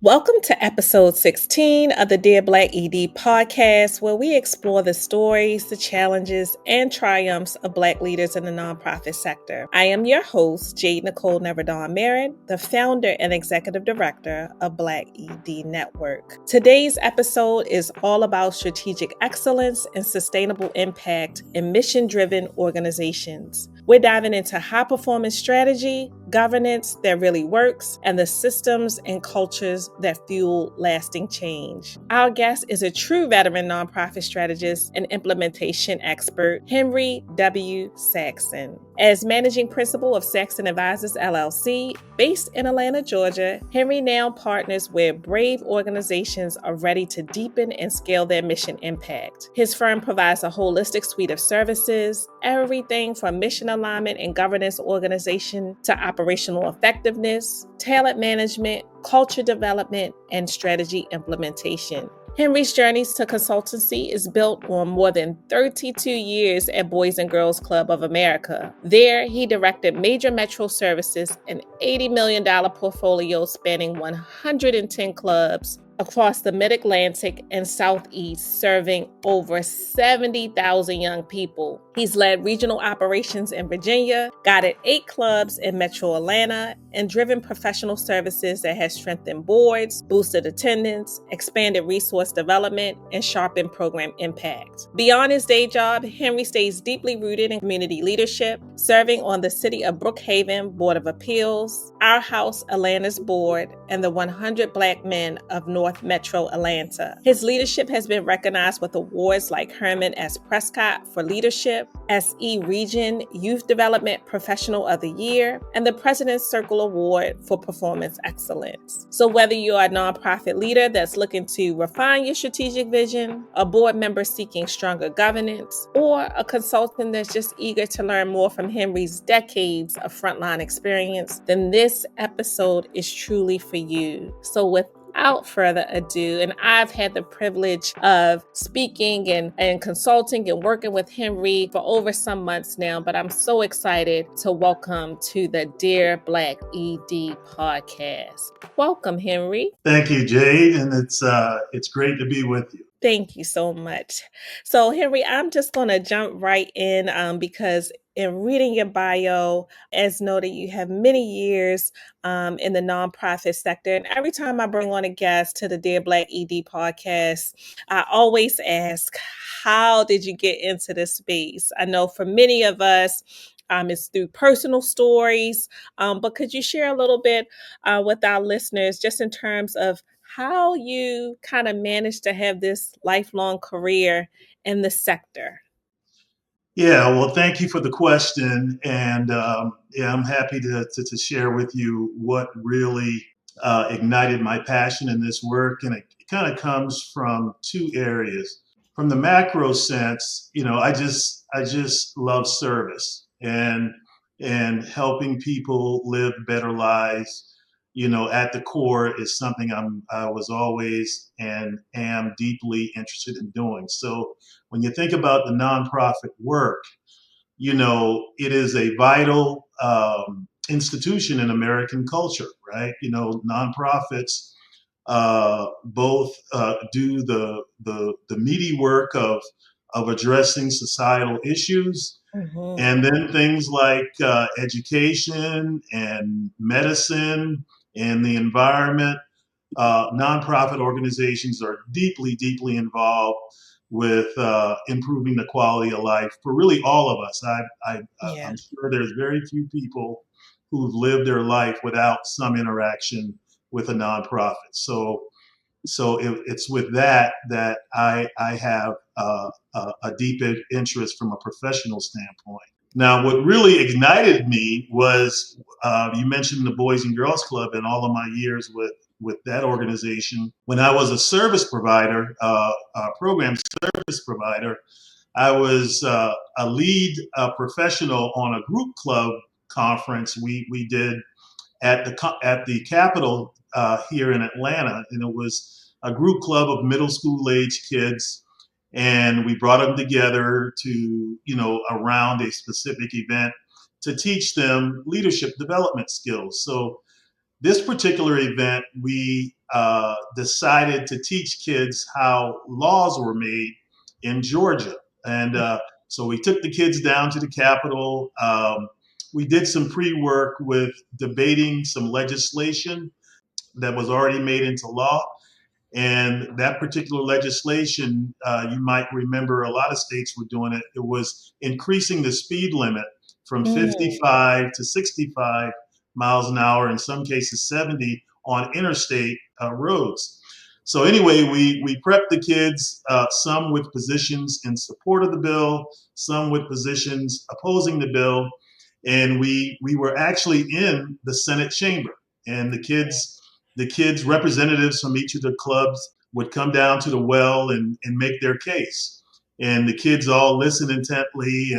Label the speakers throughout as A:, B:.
A: Welcome to episode 16 of the Dear Black ED podcast, where we explore the stories, the challenges, and triumphs of Black leaders in the nonprofit sector. I am your host, Jade Nicole Neverdon Merritt, the founder and executive director of Black ED Network. Today's episode is all about strategic excellence and sustainable impact in mission-driven organizations. We're diving into high-performance strategy, governance that really works, and the systems and cultures that fuel lasting change. Our guest is a true veteran nonprofit strategist and implementation expert, Henry W. Saxon. As managing principal of Saxon Advisors, LLC, based in Atlanta, Georgia, Henry now partners where brave organizations are ready to deepen and scale their mission impact. His firm provides a holistic suite of services, everything from mission alignment and governance organization to operational effectiveness, talent management, culture development, and strategy implementation. Henry's journeys to consultancy is built on more than 32 years at Boys and Girls Club of America. There, he directed major metro services, an $80 million portfolio spanning 110 clubs across the Mid-Atlantic and Southeast, serving over 70,000 young people. He's led regional operations in Virginia, guided 8 clubs in Metro Atlanta, and driven professional services that has strengthened boards, boosted attendance, expanded resource development, and sharpened program impact. Beyond his day job, Henry stays deeply rooted in community leadership, serving on the City of Brookhaven Board of Appeals, Our House Atlanta's board, and the 100 Black Men of North Metro Atlanta. His leadership has been recognized with awards like Herman S. Prescott for Leadership, SE Region Youth Development Professional of the Year, and the President's Circle Award for Performance Excellence. So whether you're a nonprofit leader that's looking to refine your strategic vision, a board member seeking stronger governance, or a consultant that's just eager to learn more from Henry's decades of frontline experience, then this episode is truly for you. So without further ado, and I've had the privilege of speaking and consulting and working with Henry for over some months now, but I'm so excited to welcome to the Dear Black ED podcast. Welcome, Henry.
B: Thank you, Jade, and it's great to be with you.
A: Thank you so much. So, Henry, I'm just going to jump right in because in reading your bio, as noted, you have many years in the nonprofit sector. And every time I bring on a guest to the Dear Black ED podcast, I always ask, how did you get into this space? I know for many of us, it's through personal stories, but could you share a little bit with our listeners just in terms of how you kind of managed to have this lifelong career in the sector?
B: Yeah, well, thank you for the question, and I'm happy to share with you what really ignited my passion in this work, and it kind of comes from 2 areas. From the macro sense, I just love service and helping people live better lives. At the core is something I was always and am deeply interested in doing. So when you think about the nonprofit work, it is a vital institution in American culture, right? Nonprofits both do the meaty work of addressing societal issues,
A: Mm-hmm.
B: and then things like education and medicine and the environment. Nonprofit organizations are deeply, deeply involved with improving the quality of life for really all of us.
A: Yeah.
B: I'm sure there's very few people who've lived their life without some interaction with a nonprofit. So it's with that I have a deep interest from a professional standpoint. Now, what really ignited me was you mentioned the Boys and Girls Club and all of my years with that organization. When I was a service provider, a program service provider, I was a lead professional on a group club conference we did at the Capitol here in Atlanta, and it was a group club of middle school age kids, and we brought them together to around a specific event to teach them leadership development skills. So this particular event, we decided to teach kids how laws were made in Georgia. And so we took the kids down to the Capitol. We did some pre-work with debating some legislation that was already made into law. And that particular legislation, you might remember a lot of states were doing it. It was increasing the speed limit from
A: Mm.
B: 55 to 65 miles an hour, in some cases 70 on interstate roads. So anyway, we prepped the kids, some with positions in support of the bill, some with positions opposing the bill. And we were actually in the Senate chamber, and the kids representatives from each of the clubs would come down to the well and make their case, and the kids all listened intently,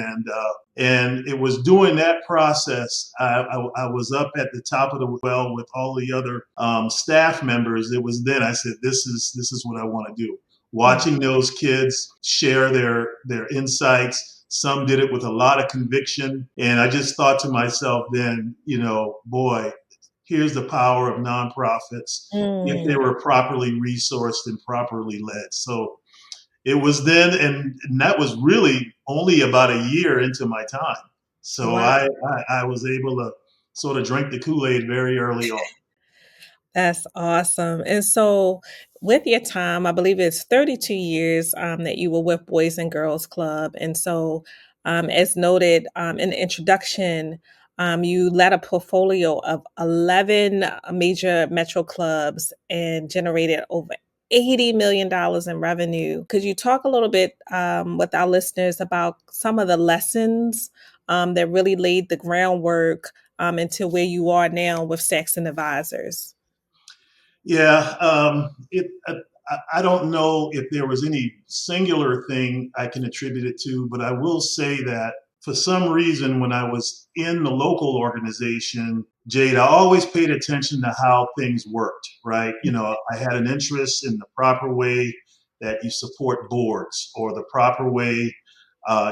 B: and it was during that process I was up at the top of the well with all the other staff members. It was then I said, this is what I want to do.
A: Mm.
B: Watching those kids share their insights, some did it with a lot of conviction, and I just thought to myself then, boy, here's the power of nonprofits if they
A: Mm.
B: were properly resourced and properly led. So it was then, and that was really only about a year into my time. So
A: Wow.
B: I was able to sort of drink the Kool-Aid very early on.
A: That's awesome. And so, with your time, I believe it's 32 years that you were with Boys and Girls Club. And so, as noted in the introduction, you led a portfolio of 11 major metro clubs and generated over $80 million in revenue. Could you talk a little bit with our listeners about some of the lessons that really laid the groundwork into where you are now with Saxon Advisors?
B: Yeah, I don't know if there was any singular thing I can attribute it to, but I will say that for some reason, when I was in the local organization, Jade, I always paid attention to how things worked, right? I had an interest in the proper way that you support boards, or the proper way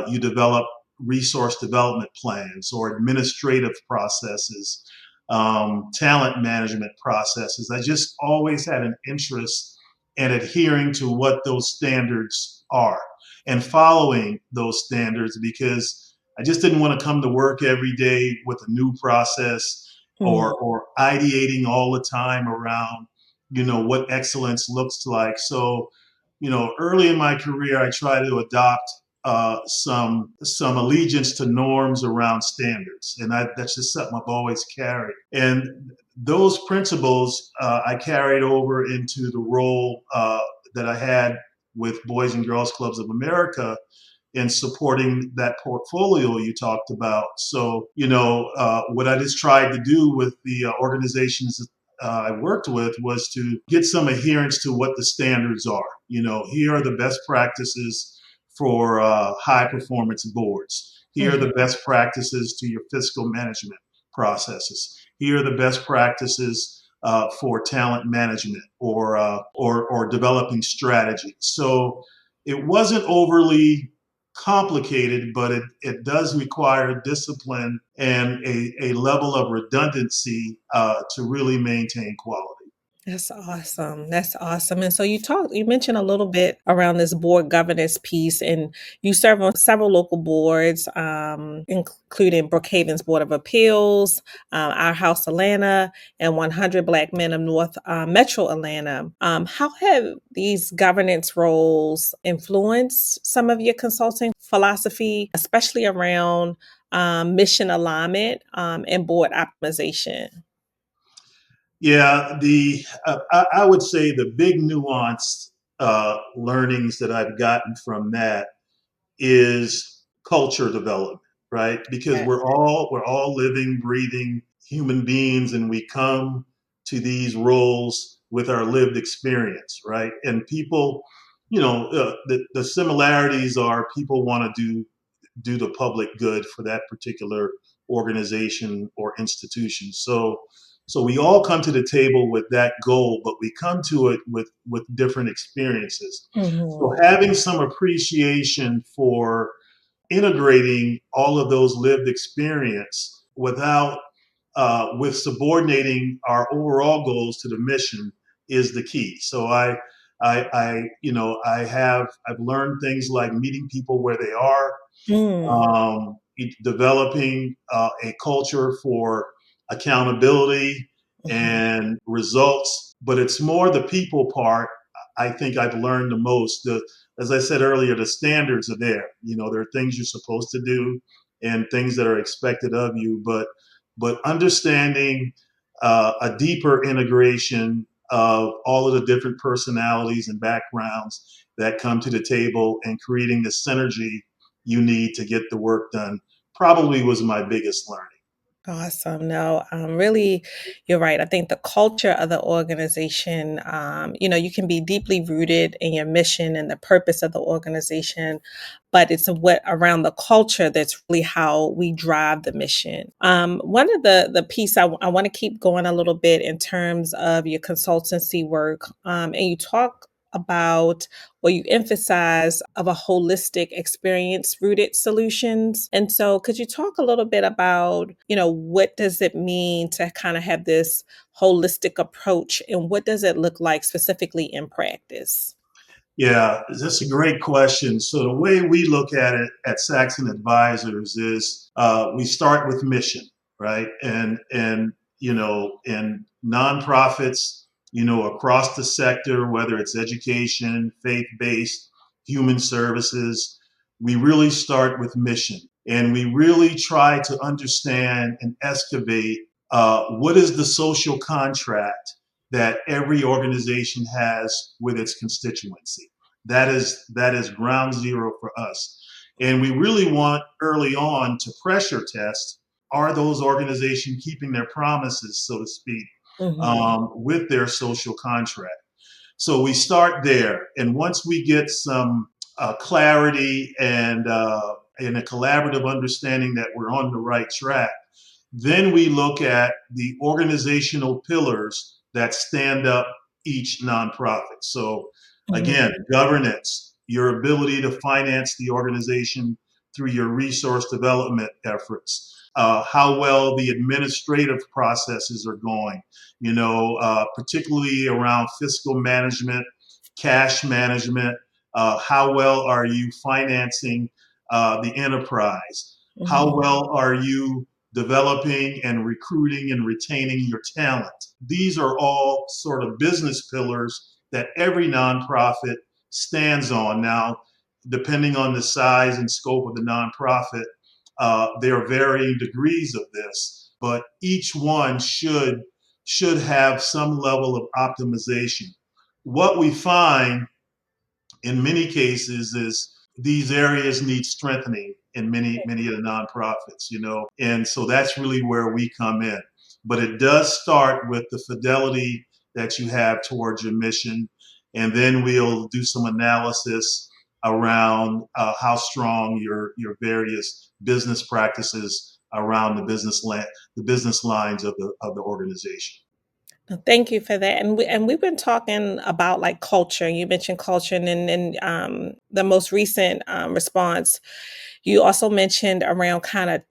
B: you develop resource development plans or administrative processes, talent management processes. I just always had an interest in adhering to what those standards are and following those standards, because I just didn't want to come to work every day with a new process,
A: Mm.
B: or ideating all the time around, what excellence looks like. So, early in my career, I tried to adopt some allegiance to norms around standards, and that's just something I've always carried. And those principles I carried over into the role that I had with Boys and Girls Clubs of America in supporting that portfolio you talked about. So, what I just tried to do with the organizations I worked with was to get some adherence to what the standards are. Here are the best practices for high performance boards. Here are
A: Mhm.
B: the best practices to your fiscal management processes. Here are the best practices for talent management, or developing strategy. So it wasn't overly complicated, but it does require discipline and a level of redundancy to really maintain quality.
A: That's awesome. That's awesome. And so you mentioned a little bit around this board governance piece, and you serve on several local boards, including Brookhaven's Board of Appeals, Our House Atlanta, and 100 Black Men of North Metro Atlanta. How have these governance roles influenced some of your consulting philosophy, especially around mission alignment and board optimization?
B: Yeah, I would say the big nuanced learnings that I've gotten from that is culture development, right? Because we're all living, breathing human beings, and we come to these roles with our lived experience, right? And people, the similarities are people want to do the public good for that particular organization or institution. So we all come to the table with that goal, but we come to it with different experiences. So
A: Mhm.
B: having some appreciation for integrating all of those lived experience with subordinating our overall goals to the mission is the key. So I've learned things like meeting people where they are,
A: Mm.
B: developing a culture for accountability
A: Mhm.
B: and results. But it's more the people part. I think I've learned the most. As I said earlier, the standards are there. There are things you're supposed to do and things that are expected of you. But understanding a deeper integration of all of the different personalities and backgrounds that come to the table and creating the synergy you need to get the work done probably was my biggest learning.
A: Awesome. No, really, you're right. I think the culture of the organization, you can be deeply rooted in your mission and the purpose of the organization, but it's what around the culture that's really how we drive the mission. One of the piece I want to keep going a little bit in terms of your consultancy work, and you talk about or you emphasize of a holistic experience rooted solutions. And so could you talk a little bit about, what does it mean to kind of have this holistic approach and what does it look like specifically in practice?
B: Yeah, that's a great question. So the way we look at it at Saxon Advisors is we start with mission, right? And in nonprofits, across the sector, whether it's education, faith-based, human services, we really start with mission, and we really try to understand and excavate what is the social contract that every organization has with its constituency. That is ground zero for us. And we really want early on to pressure test, are those organizations keeping their promises, so to speak,
A: Mhm.
B: with their social contract? So we start there. And once we get some clarity and a collaborative understanding that we're on the right track, then we look at the organizational pillars that stand up each nonprofit. So,
A: Mhm.
B: again, governance, your ability to finance the organization through your resource development efforts, how well the administrative processes are going, particularly around fiscal management, cash management, how well are you financing the enterprise? How
A: Mhm.
B: well are you developing and recruiting and retaining your talent? These are all sort of business pillars that every nonprofit stands on. Now, depending on the size and scope of the nonprofit, there are varying degrees of this, but each one should have some level of optimization. What we find in many cases is these areas need strengthening in many of the nonprofits, and so that's really where we come in. But it does start with the fidelity that you have towards your mission, and then we'll do some analysis around how strong your various business practices around the business lines of the organization.
A: Thank you for that. And we've been talking about like culture. You mentioned culture, and the most recent response, you also mentioned around kind of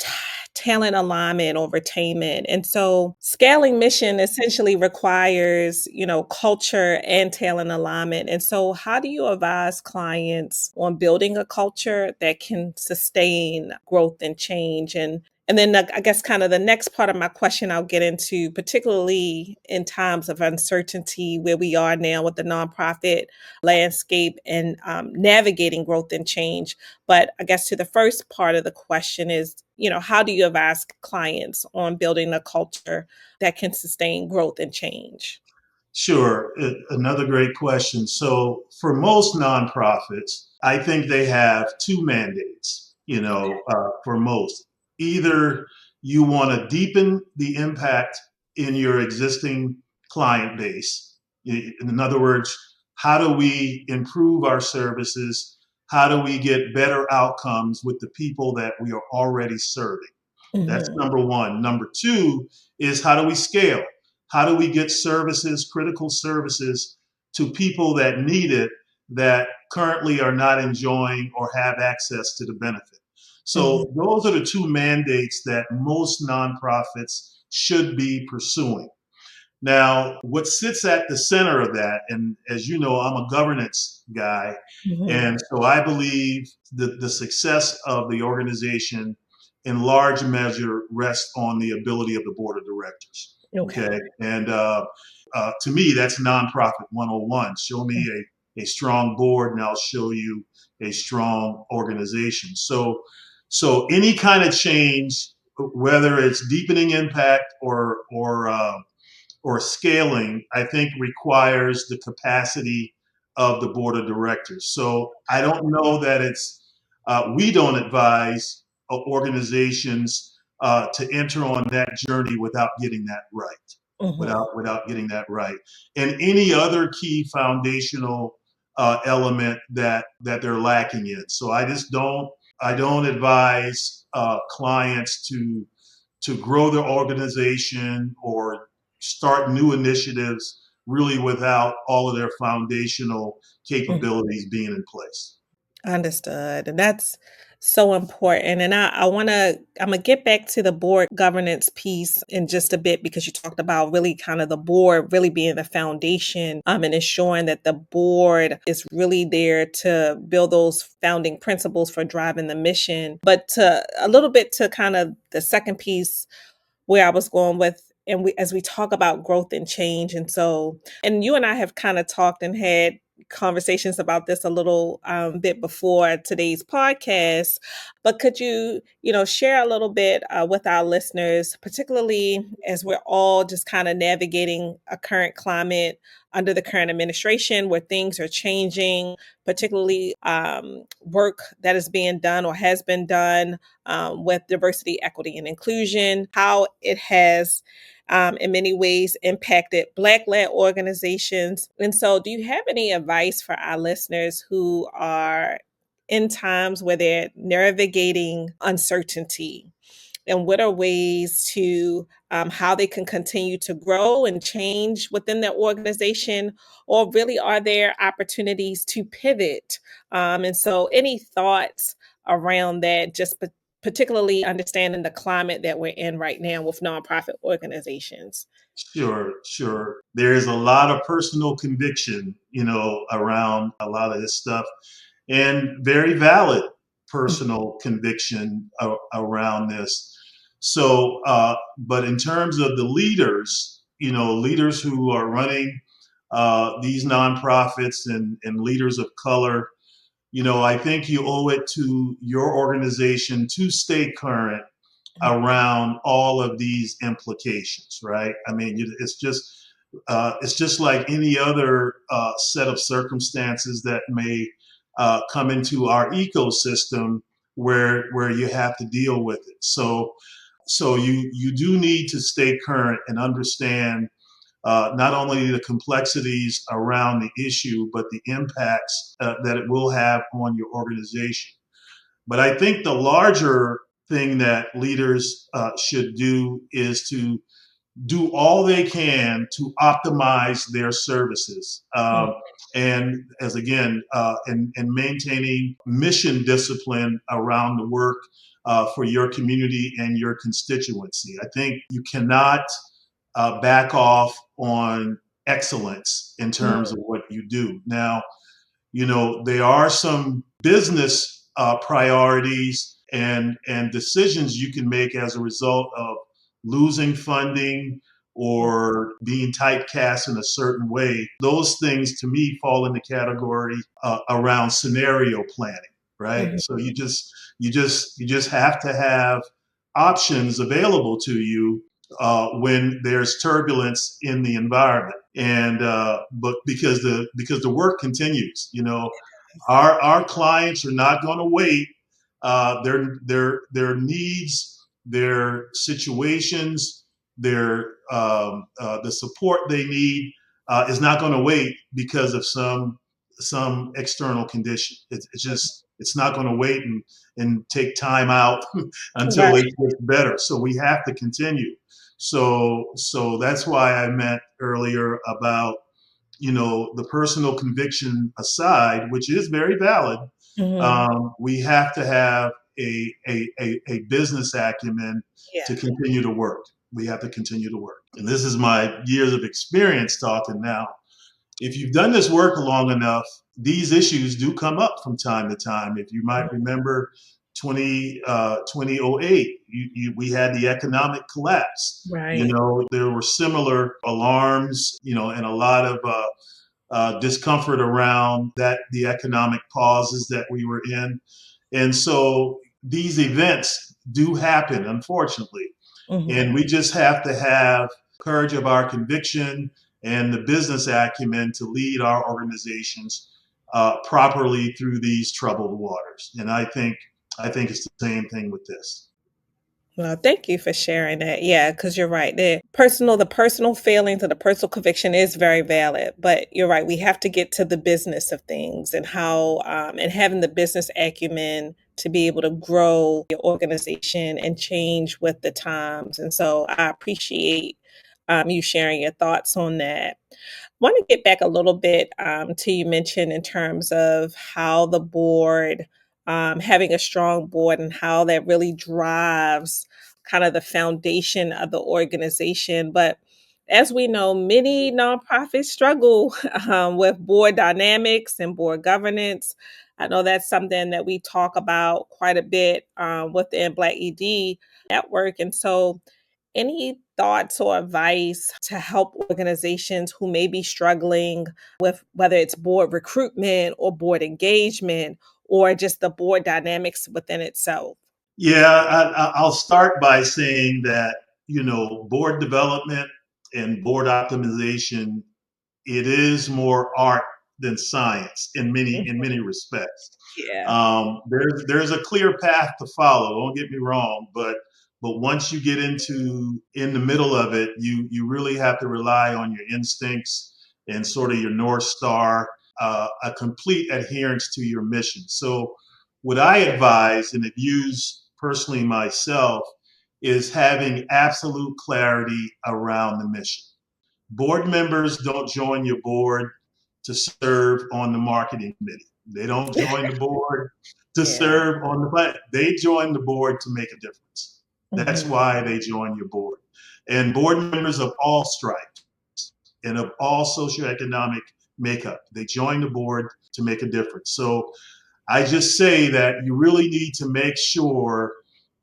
A: talent alignment or retainment. And so scaling mission essentially requires, culture and talent alignment. And so how do you advise clients on building a culture that can sustain growth and change? And then I guess kind of the next part of my question I'll get into, particularly in times of uncertainty where we are now with the nonprofit landscape and navigating growth and change. But I guess to the first part of the question is, how do you advise clients on building a culture that can sustain growth and change?
B: Sure. Another great question. So, for most nonprofits, I think they have two mandates, for most. Either you want to deepen the impact in your existing client base. In other words, how do we improve our services? How do we get better outcomes with the people that we are already serving? That's
A: Mhm.
B: number one. Number two is, how do we scale? How do we get services, critical services, to people that need it, that currently are not enjoying or have access to the benefit?
A: Mhm.
B: So those are the two mandates that most nonprofits should be pursuing. Now, what sits at the center of that, and as you know, I'm a governance guy,
A: Mhm.
B: and so I believe that the success of the organization in large measure rests on the ability of the board of directors.
A: Okay.
B: Okay. And to me, that's nonprofit 101. Show me a strong board, and I'll show you a strong organization. So any kind of change, whether it's deepening impact or scaling, I think requires the capacity of the board of directors. So I don't know that we don't advise organizations to enter on that journey without getting that right,
A: Mhm.
B: without getting that right. And any other key foundational element that they're lacking in. So I don't advise clients to grow their organization or start new initiatives really without all of their foundational capabilities being in place.
A: Understood. And that's so important. And I'm gonna get back to the board governance piece in just a bit because you talked about really kind of the board really being the foundation, and ensuring that the board is really there to build those founding principles for driving the mission. But to a little bit to kind of the second piece where I was going with, and we as we talk about growth and change, and you and I have kind of talked and had conversations about this a little bit before today's podcast. But could you, share a little bit with our listeners, particularly as we're all just kind of navigating a current climate under the current administration where things are changing, particularly work that is being done or has been done with diversity, equity, and inclusion, how it has in many ways impacted Black led organizations. And so, do you have any advice for our listeners who are in times where they're navigating uncertainty? And what are ways to how they can continue to grow and change within their organization? Or really, are there opportunities to pivot? And so, any thoughts around that, just particularly understanding the climate that we're in right now with nonprofit organizations?
B: Sure, sure. There is a lot of personal conviction, around a lot of this stuff, and very valid personal conviction around this. So, but in terms of the leaders, leaders who are running these nonprofits and leaders of color, I think you owe it to your organization to stay current around all of these implications, right? I mean, it's just like any other set of circumstances that may come into our ecosystem where you have to deal with it. So you do need to stay current and understand not only the complexities around the issue, but the impacts that it will have on your organization. But I think the larger thing that leaders should do is to do all they can to optimize their services. And as again, and maintaining mission discipline around the work for your community and your constituency. I think you cannot back off on excellence in terms of what you do. Now, there are some business priorities and decisions you can make as a result of losing funding or being typecast in a certain way. Those things to me fall in the category around scenario planning, right?
A: Mhm.
B: So you just have to have options available to you when there's turbulence in the environment, and but because the work continues, our clients are not going to wait. Their needs, their situations, the support they need is not going to wait because of some external condition. It's not going to wait and take time out until
A: Right.
B: it gets better. So we have to continue. So that's why I meant earlier about the personal conviction aside, which is very valid.
A: Mhm.
B: We have to have a business acumen
A: Yeah.
B: to continue to work. We have to continue to work. and this is my years of experience talking now, if you've done this work long enough, these issues do come up from time to time. If you might remember 2008, we had the economic collapse.
A: Right.
B: There were similar alarms, and a lot of discomfort around the economic pauses that we were in. And so these events do happen, unfortunately. And we just have to have courage of our conviction and the business acumen to lead our organizations properly through these troubled waters. And I think it's the same thing with this.
A: Well, thank you for sharing that. Yeah, because you're right. The personal feelings and the personal conviction is very valid. But you're right. We have to get to the business of things and how, and having the business acumen to be able to grow your organization and change with the times. And so I appreciate you sharing your thoughts on that. Want to get back a little bit to you mentioned in terms of how the board, having a strong board and how that really drives kind of the foundation of the organization. But as we know, many nonprofits struggle with board dynamics and board governance. I know that's something that we talk about quite a bit within Black ED Network. And so, any thoughts or advice to help organizations who may be struggling with whether it's board recruitment or board engagement or just the board dynamics within itself?
B: Yeah, I'll start by saying that, board development and board optimization, it is more art than science in many respects.
A: Yeah.
B: There's a clear path to follow. Don't get me wrong, but once you get in the middle of it, you really have to rely on your instincts and sort of your north star, a complete adherence to your mission. So, what I advise and have used personally myself is having absolute clarity around the mission. Board members don't join your board to serve on the marketing committee. They don't join the board to
A: Yeah.
B: serve on the plan. They join the board to make a difference. That's
A: Mhm.
B: why they join your board. And board members of all stripes and of all socioeconomic makeup, they join the board to make a difference. So I just say that you really need to make sure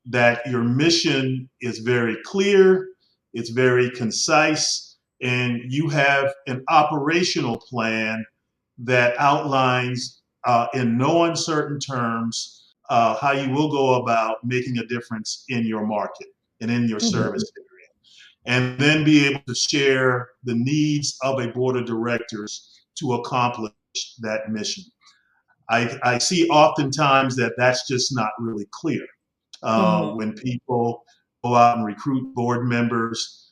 B: that your mission is very clear, it's very concise, and you have an operational plan that outlines in no uncertain terms how you will go about making a difference in your market and in your
A: Mhm.
B: service area. And then be able to share the needs of a board of directors to accomplish that mission. I see oftentimes that that's just not really clear.
A: Mhm.
B: When people go out and recruit board members,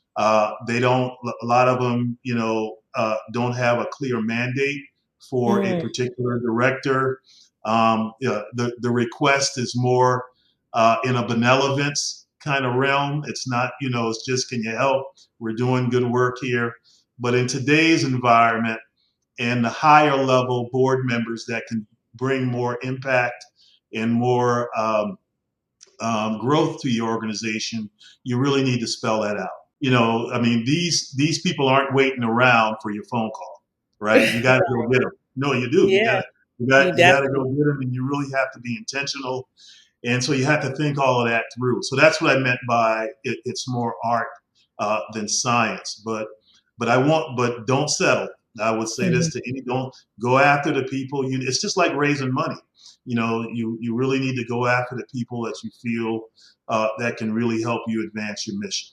B: they don't. A lot of them, don't have a clear mandate for a
A: Mm.
B: particular director. The request is more in a benevolence kind of realm. It's not, it's just, can you help? We're doing good work here. But in today's environment, and the higher level board members that can bring more impact and more growth to your organization, you really need to spell that out. I mean, these people aren't waiting around for your phone call, right? You got to go get them. No, you do. You
A: Yeah,
B: got
A: you
B: you got to go
A: definitely.
B: get them, and you really have to be intentional. And so you have to think all of that through. So that's what I meant by it's more art than science. But don't settle. I would say
A: Mhm.
B: this to any, don't go after the people. It's just like raising money. You really need to go after the people that you feel that can really help you advance your mission.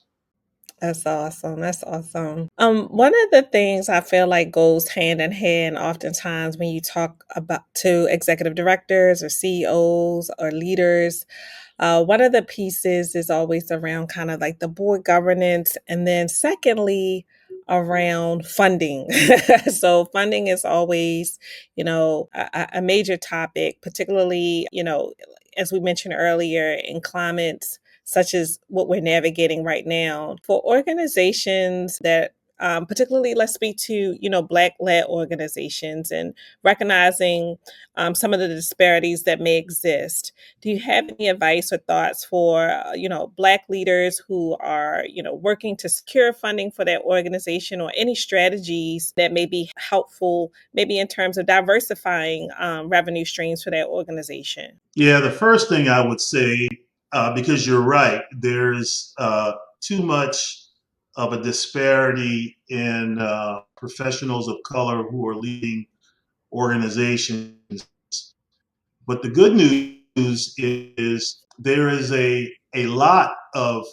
A: That's awesome. That's awesome. One of the things I feel like goes hand in hand oftentimes when you talk about to executive directors or CEOs or leaders, one of the pieces is always around kind of like the board governance, and then secondly, around funding. So funding is always, a major topic, particularly, as we mentioned earlier, in climates such as what we're navigating right now. For organizations that particularly let's speak to, Black-led organizations and recognizing some of the disparities that may exist. Do you have any advice or thoughts for, Black leaders who are, working to secure funding for their organization, or any strategies that may be helpful, maybe in terms of diversifying revenue streams for their organization?
B: Yeah, the first thing I would say, because you're right, there's too much of a disparity in professionals of color who are leading organizations. But the good news is there is a lot of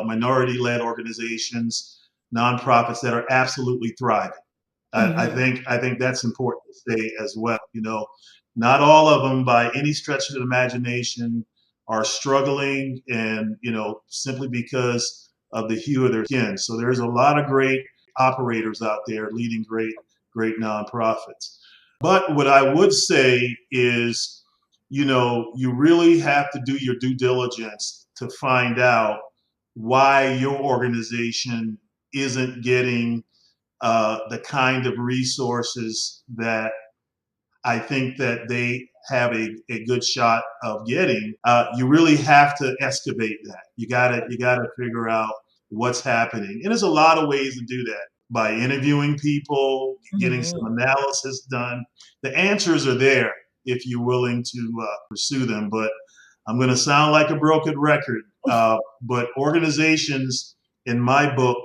B: minority-led organizations, nonprofits that are absolutely thriving.
A: Hmm.
B: I think that's important to say as well. Not all of them by any stretch of the imagination are struggling, and simply because of the hue of their skin. So there's a lot of great operators out there leading great nonprofits. But what I would say is, you really have to do your due diligence to find out why your organization isn't getting the kind of resources that I think that they have a good shot of getting. You really have to excavate that. You gotta figure out what's happening, and there's a lot of ways to do that by interviewing people, getting some
A: Hmm.
B: analysis done. The answers are there if you're willing to pursue them. But I'm going to sound like a broken record. But organizations, in my book,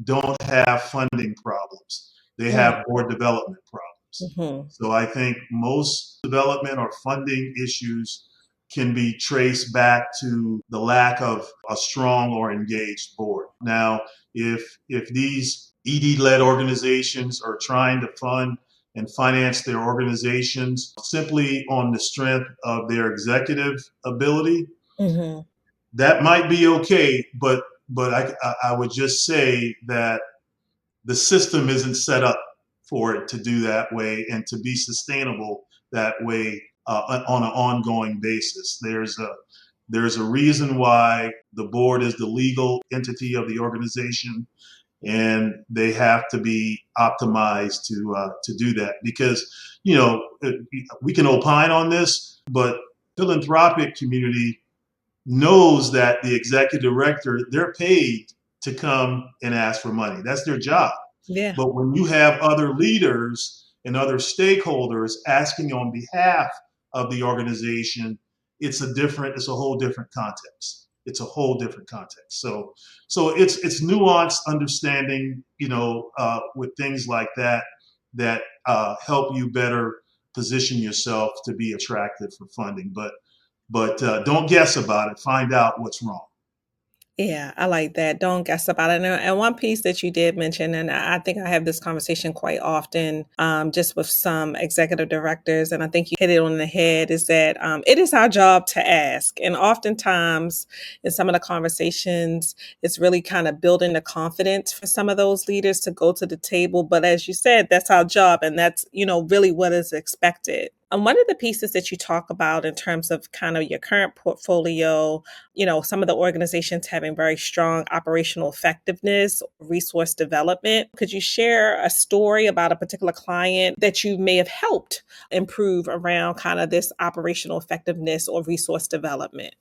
B: don't have funding problems. They have board development problems.
A: Hmm.
B: So I think most development or funding issues can be traced back to the lack of a strong or engaged board. Now, if these ED-led organizations are trying to fund and finance their organizations simply on the strength of their executive ability,
A: Hmm.
B: that might be okay. But I would just say that the system isn't set up for it to do that way and to be sustainable that way on an ongoing basis. There's a reason why the board is the legal entity of the organization, and they have to be optimized to do that. Because we can opine on this, but philanthropic community knows that the executive director, they're paid to come and ask for money. That's their job.
A: Yeah.
B: But when you have other leaders and other stakeholders asking on behalf of the organization, it's a whole different context. It's a whole different context. So it's nuanced understanding, with things like that that help you better position yourself to be attractive for funding. But don't guess about it. Find out what's wrong.
A: Yeah, I like that. Don't guess about it. And one piece that you did mention, and I think I have this conversation quite often, just with some executive directors, and I think you hit it on the head, is that it is our job to ask. And oftentimes, in some of the conversations, it's really kind of building the confidence for some of those leaders to go to the table. But as you said, that's our job, and that's really what is expected. And one of the pieces that you talk about in terms of kind of your current portfolio, some of the organizations having very strong operational effectiveness, resource development. Could you share a story about a particular client that you may have helped improve around kind of this operational effectiveness or resource development?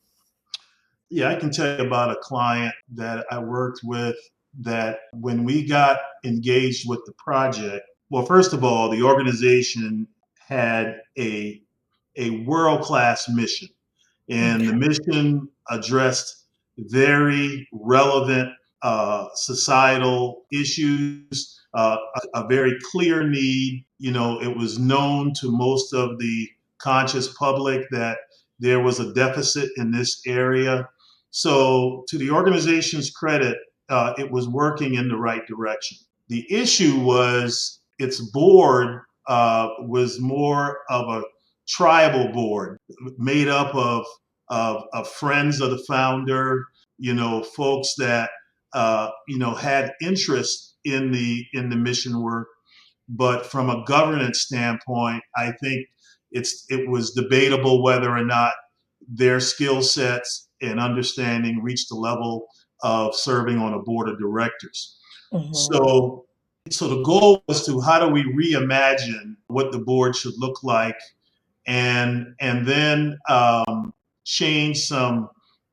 B: Yeah, I can tell you about a client that I worked with that when we got engaged with the project, well, first of all, the organization had a world-class mission, and the
A: Okay.
B: mission addressed very relevant societal issues, a very clear need. It was known to most of the conscious public that there was a deficit in this area. So, to the organization's credit, it was working in the right direction. The issue was its board was more of a tribal board made up of friends of the founder, folks that had interest in the mission work. But from a governance standpoint, I think it was debatable whether or not their skill sets and understanding reached the level of serving on a board of directors.
A: Mhm.
B: So the goal was to how do we reimagine what the board should look like, and then change some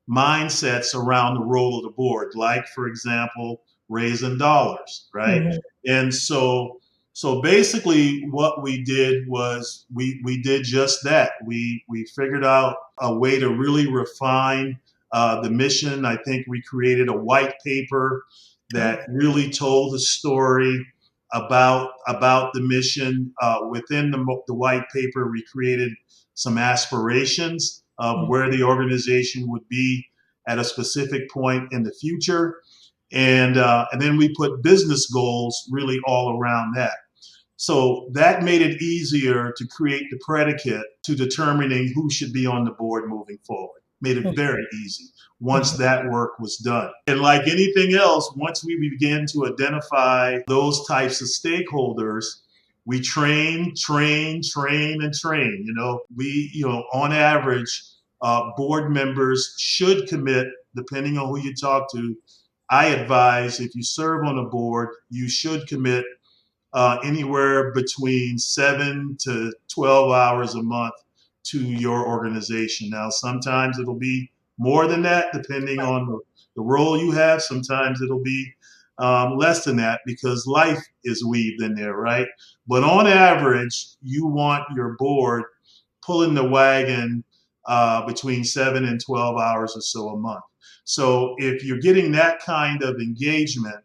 B: mindsets around the role of the board, like for example, raising dollars, right?
A: Mhm.
B: And so basically what we did was we did just that. We figured out a way to really refine the mission. I think we created a white paper
A: Oh.
B: that really told the story about the mission. Within the white paper, we created some aspirations of
A: Mm.
B: where the organization would be at a specific point in the future, and then we put business goals really all around that. So that made it easier to create the predicate to determining who should be on the board moving forward. Made it very easy once
A: Mhm.
B: that work was done. And like anything else, once we began to identify those types of stakeholders, we train, and train. On average, board members should commit, depending on who you talk to. I advise if you serve on a board, you should commit anywhere between 7 to 12 hours a month to your organization. Now, sometimes it'll be more than that, depending on the role you have. Sometimes it'll be less than that because life is weaved in there, right? But on average, you want your board pulling the wagon between 7 and 12 hours or so a month. So if you're getting that kind of engagement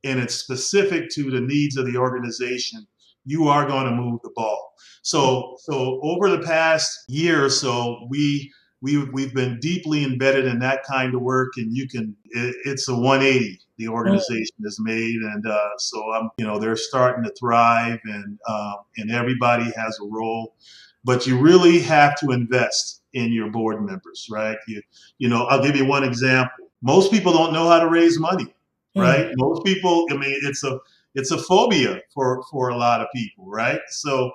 B: and it's specific to the needs of the organization, you are going to move the ball. So over the past year or so, we've been deeply embedded in that kind of work, and it's a 180 the organization has made, and so they're starting to thrive, and everybody has a role, but you really have to invest in your board members, right? I'll give you one example. Most people don't know how to raise money,
A: Mm.
B: right? Most people, I mean, it's a phobia for a lot of people, right? So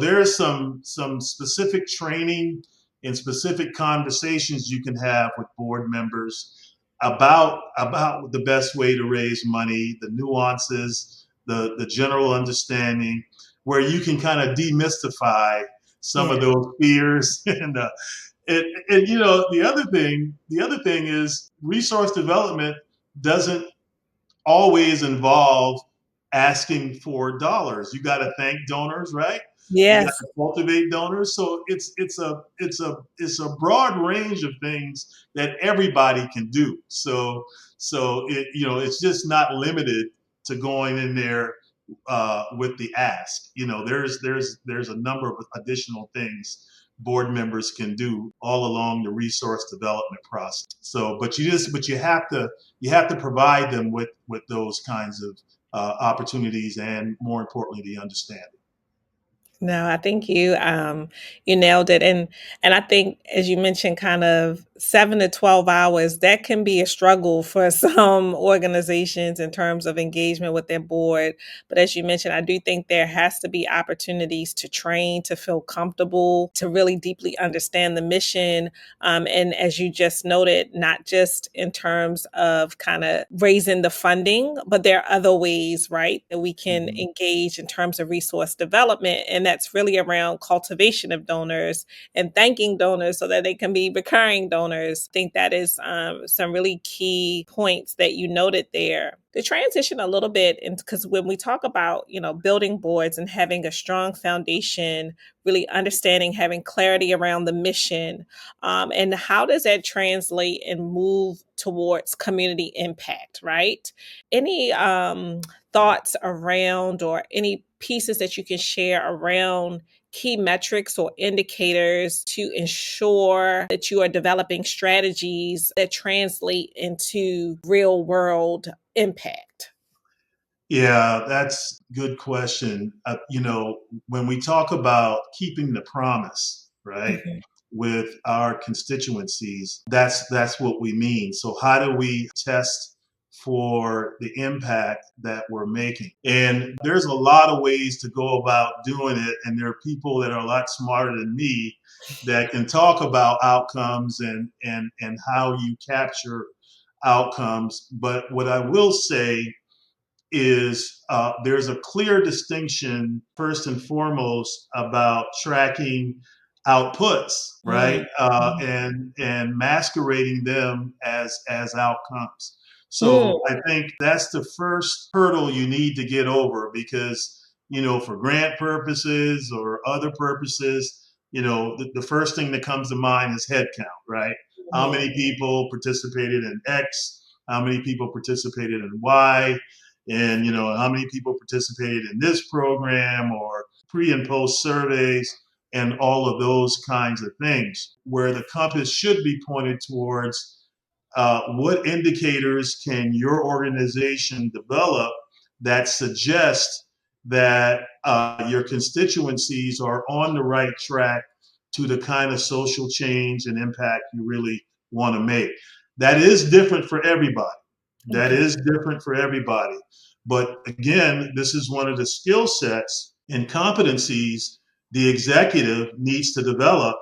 B: there is some specific training and specific conversations you can have with board members about the best way to raise money, the nuances, the general understanding, where you can kind of demystify some
A: Yeah.
B: of those fears and the other thing is resource development doesn't always involve asking for dollars. You got to thank donors, right? You got
A: Yes.
B: to cultivate donors. So it's a broad range of things that everybody can do. So it's just not limited to going in there with the ask. There's a number of additional things board members can do all along the resource development process. So, but you have to provide them with those kinds of opportunities, and more importantly, the understanding.
A: No, I think you nailed it, and I think as you mentioned, kind of 7 to 12 hours, that can be a struggle for some organizations in terms of engagement with their board. But as you mentioned, I do think there has to be opportunities to train, to feel comfortable, to really deeply understand the mission, and as you just noted, not just in terms of kind of raising the funding, but there are other ways, right, that we can
B: Mhm.
A: engage in terms of resource development. And that's really around cultivation of donors and thanking donors so that they can be recurring donors. I think that is some really key points that you noted there. To transition a little bit, because when we talk about building boards and having a strong foundation, really understanding, having clarity around the mission, and how does that translate and move towards community impact, right? Any thoughts around or any pieces that you can share around key metrics or indicators to ensure that you are developing strategies that translate into real world impact?
B: Yeah, that's a good question. When we talk about keeping the promise, right,
A: Mhm.
B: with our constituencies, that's what we mean. So how do we test for the impact that we're making? And there's a lot of ways to go about doing it, and there are people that are a lot smarter than me that can talk about outcomes and how you capture outcomes. But what I will say is there's a clear distinction, first and foremost, about tracking outputs, right? And masquerading them as outcomes. So I think that's the first hurdle you need to get over, because for grant purposes or other purposes, the first thing that comes to mind is head count, right? How many people participated in X? How many people participated in Y? And how many people participated in this program, or pre and post surveys, and all of those kinds of things, where the compass should be pointed towards what indicators can your organization develop that suggest that your constituencies are on the right track to the kind of social change and impact you really want to make. That is different for everybody. That is different for everybody. But again, this is one of the skill sets and competencies the executive needs to develop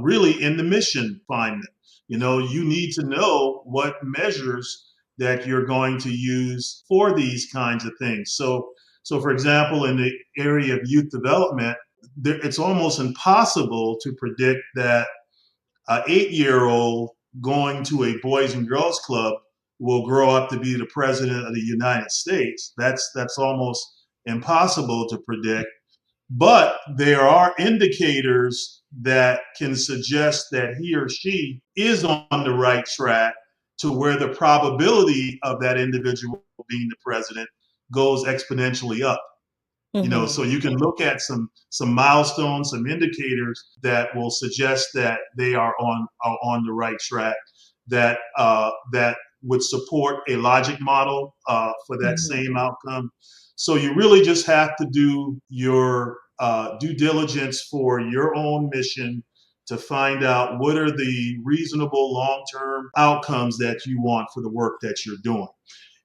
B: really in the mission finding. You need to know what measures that you're going to use for these kinds of things. So for example, in the area of youth development, it's almost impossible to predict that an 8-year-old going to a Boys and Girls Club will grow up to be the president of the United States. That's almost impossible to predict. But there are indicators that can suggest that he or she is on the right track, to where the probability of that individual being the president goes exponentially up. So you can look at some milestones, some indicators that will suggest that they are on the right track, that would support a logic model for that same outcome. So you really just have to do your due diligence for your own mission to find out what are the reasonable long-term outcomes that you want for the work that you're doing.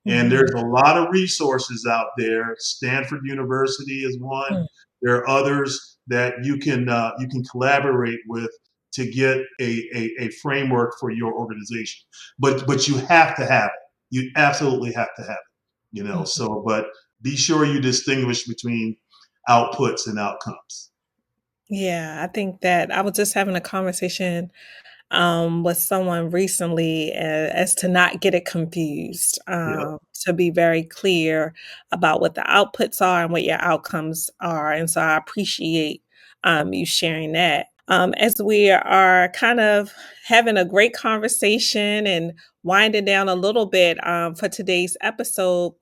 B: And there's a lot of resources out there. Stanford University is one. There are others that you can collaborate with to get a framework for your organization. But you have to have it. You absolutely have to have it. So, but be sure you distinguish between outputs and outcomes.
A: Yeah, I think that I was just having a conversation with someone recently as to not get it confused,
B: Yeah.
A: to be very clear about what the outputs are and what your outcomes are. And so I appreciate you sharing that. As we are kind of having a great conversation and winding down a little bit for today's episode,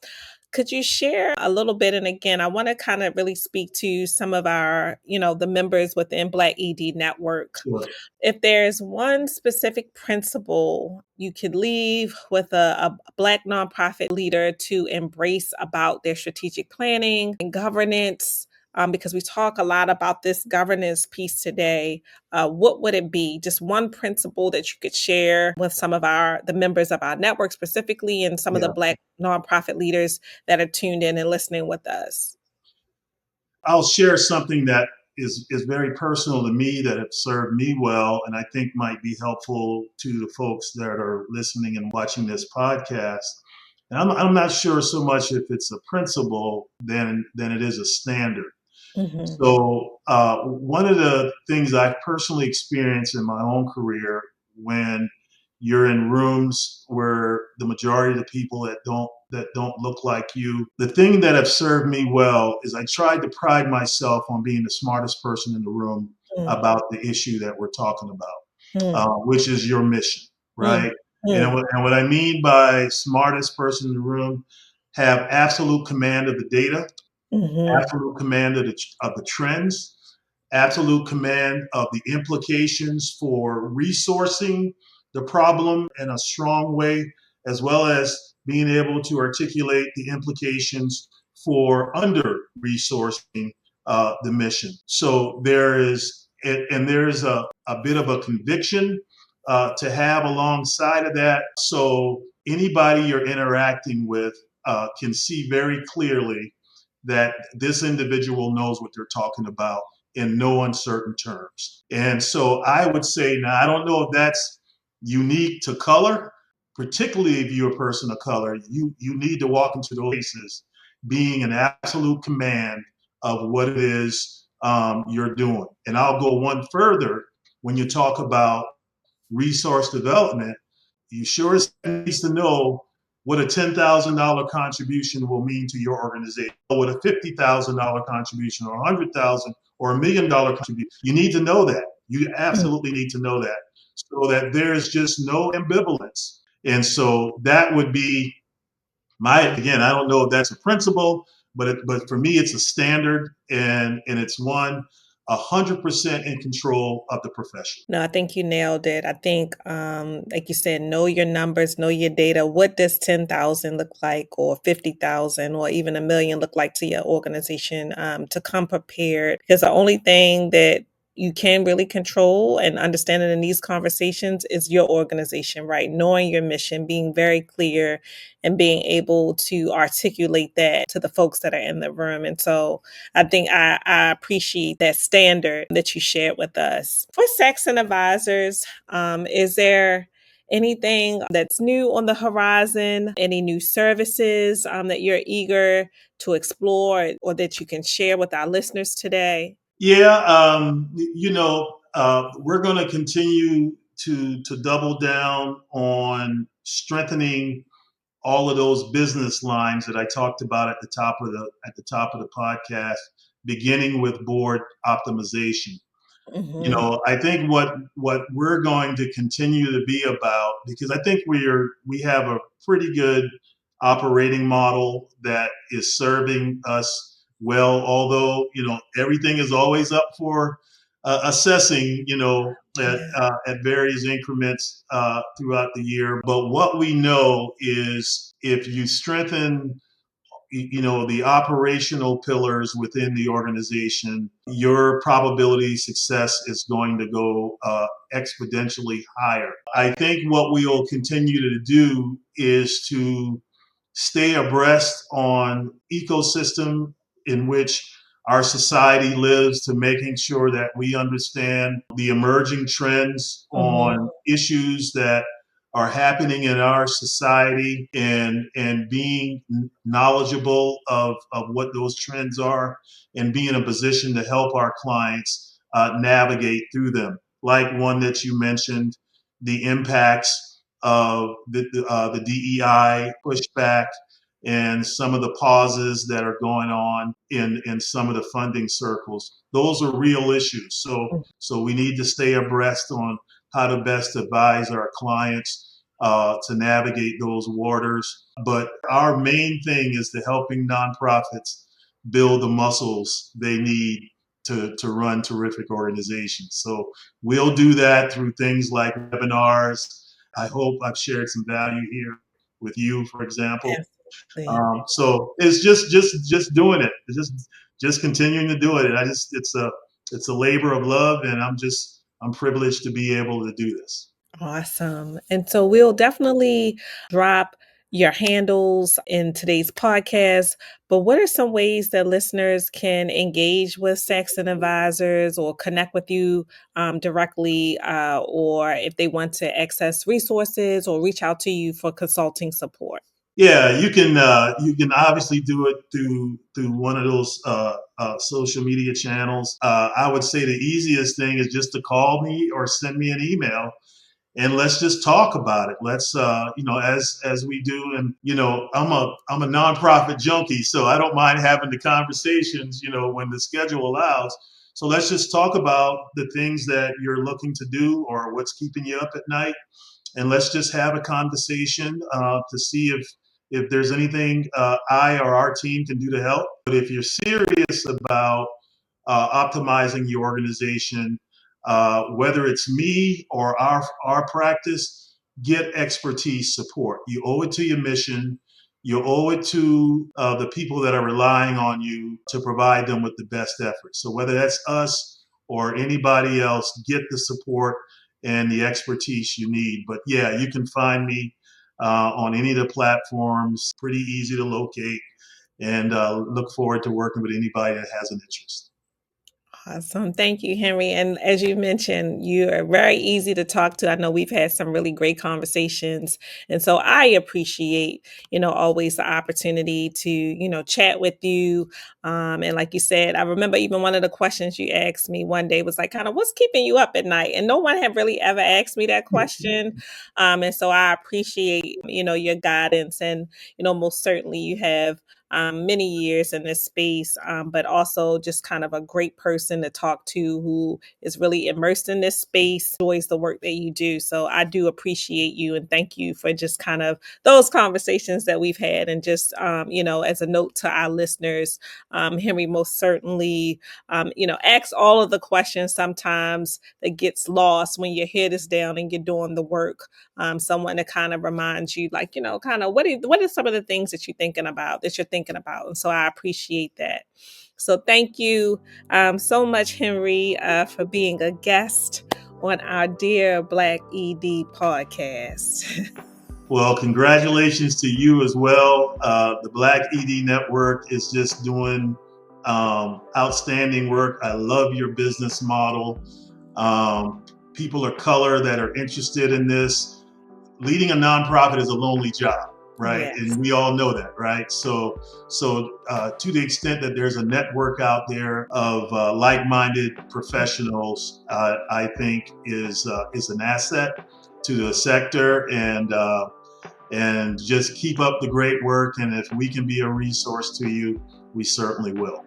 A: could you share a little bit? And again, I want to kind of really speak to some of our, the members within Black ED Network.
B: Sure.
A: If there's one specific principle you could leave with a Black nonprofit leader to embrace about their strategic planning and governance, because we talk a lot about this governance piece today, what would it be? Just one principle that you could share with some of the members of our network specifically, and some of the
B: Yeah.
A: Black nonprofit leaders that are tuned in and listening with us.
B: I'll share something that is very personal to me, that have served me well, and I think might be helpful to the folks that are listening and watching this podcast. And I'm not sure so much if it's a principle than it is a standard. So one of the things I've personally experienced in my own career, when you're in rooms where the majority of the people that don't look like you, the thing that have served me well is I tried to pride myself on being the smartest person in the room about the issue that we're talking about, which is your mission, right? And what I mean by smartest person in the room, have absolute command of the data, absolute command of the trends, absolute command of the implications for resourcing the problem in a strong way, as well as being able to articulate the implications for under resourcing the mission. So there is a bit of a conviction to have alongside of that. So anybody you're interacting with can see very clearly that this individual knows what they're talking about in no uncertain terms. And so I would say, now I don't know if that's unique to color, particularly if you're a person of color, you need to walk into those places being in absolute command of what it is you're doing. And I'll go one further. When you talk about resource development, you sure needs to know what a $10,000 contribution will mean to your organization, what a $50,000 contribution, or $100,000 or $1 million contribution. You need to know that. You absolutely need to know that, so that there's just no ambivalence. And so that would be again, I don't know if that's a principle, but for me, it's a standard, and it's one 100% in control of the profession.
A: No, I think you nailed it. I think, like you said, know your numbers, know your data. What does 10,000 look like, or 50,000, or even a million look like to your organization, to come prepared? Because the only thing that you can really control and understand it in these conversations is your organization, right? Knowing your mission, being very clear, and being able to articulate that to the folks that are in the room. And so I think I appreciate that standard that you shared with us. For Saxon Advisors, is there anything that's new on the horizon? Any new services that you're eager to explore, or that you can share with our listeners today?
B: Yeah, we're going to continue to double down on strengthening all of those business lines that I talked about at the top of the podcast, beginning with board optimization.
A: Hmm.
B: I think what we're going to continue to be about, because I think we have a pretty good operating model that is serving us well, although everything is always up for assessing, at various increments throughout the year. But what we know is, if you strengthen the operational pillars within the organization, your probability of success is going to go exponentially higher. I think what we will continue to do is to stay abreast on ecosystem in which our society lives, to making sure that we understand the emerging trends
A: Hmm.
B: on issues that are happening in our society, and being knowledgeable of what those trends are, and be in a position to help our clients navigate through them. Like one that you mentioned, the impacts of the DEI pushback, and some of the pauses that are going on in some of the funding circles. Those are real issues. So we need to stay abreast on how to best advise our clients to navigate those waters. But our main thing is to helping nonprofits build the muscles they need to run terrific organizations. So we'll do that through things like webinars. I hope I've shared some value here with you, for example.
A: Absolutely.
B: So it's just doing it. It's just continuing to do it. And it's a labor of love, and I'm privileged to be able to do this.
A: Awesome. And so we'll definitely drop your handles in today's podcast. But what are some ways that listeners can engage with Saxon Advisors, or connect with you directly, or if they want to access resources or reach out to you for consulting support?
B: Yeah, you can obviously do it through one of those social media channels. I would say the easiest thing is just to call me or send me an email, and let's just talk about it. Let's as we do. And I'm a nonprofit junkie, so I don't mind having the conversations when the schedule allows. So let's just talk about the things that you're looking to do, or what's keeping you up at night, and let's just have a conversation to see if there's anything I or our team can do to help. But if you're serious about optimizing your organization, whether it's me or our practice, get expertise support. You owe it to your mission. You owe it to the people that are relying on you to provide them with the best effort. So whether that's us or anybody else, get the support and the expertise you need. But yeah, you can find me on any of the platforms. Pretty easy to locate, and look forward to working with anybody that has an interest.
A: Awesome. Thank you, Henry. And as you mentioned, you are very easy to talk to. I know we've had some really great conversations. And so I appreciate, always the opportunity to, chat with you. And like you said, I remember even one of the questions you asked me one day was like, kind of, what's keeping you up at night? And no one had really ever asked me that question. And so I appreciate, your guidance. And, most certainly you have many years in this space, but also just kind of a great person to talk to who is really immersed in this space, enjoys the work that you do. So I do appreciate you and thank you for just kind of those conversations that we've had. And just, as a note to our listeners, Henry most certainly, asks all of the questions sometimes that gets lost when your head is down and you're doing the work. Someone to kind of remind you, like, kind of what are some of the things that you're thinking about. And so I appreciate that. So thank you so much, Henry, for being a guest on our Dear Black ED podcast.
B: Well, congratulations to you as well. The Black ED Network is just doing outstanding work. I love your business model. People of color that are interested in this. Leading a nonprofit is a lonely job, right?
A: Yes.
B: And we all know that, right? So to the extent that there's a network out there of like-minded professionals, I think is an asset to the sector, and just keep up the great work. And if we can be a resource to you, we certainly will.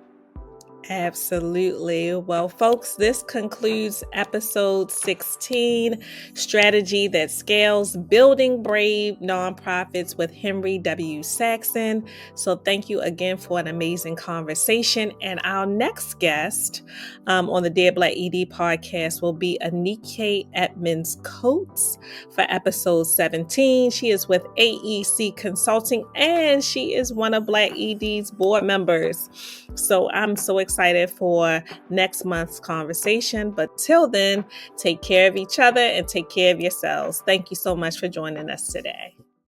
A: Absolutely. Well, folks, this concludes episode 16, Strategy That Scales, Building Brave Nonprofits with Henry W. Saxon. So thank you again for an amazing conversation. And our next guest on the Dear Black ED podcast will be Anike Edmonds Coates for episode 17. She is with AEC Consulting and she is one of Black ED's board members. So I'm so excited for next month's conversation. But till then, take care of each other and take care of yourselves. Thank you so much for joining us today.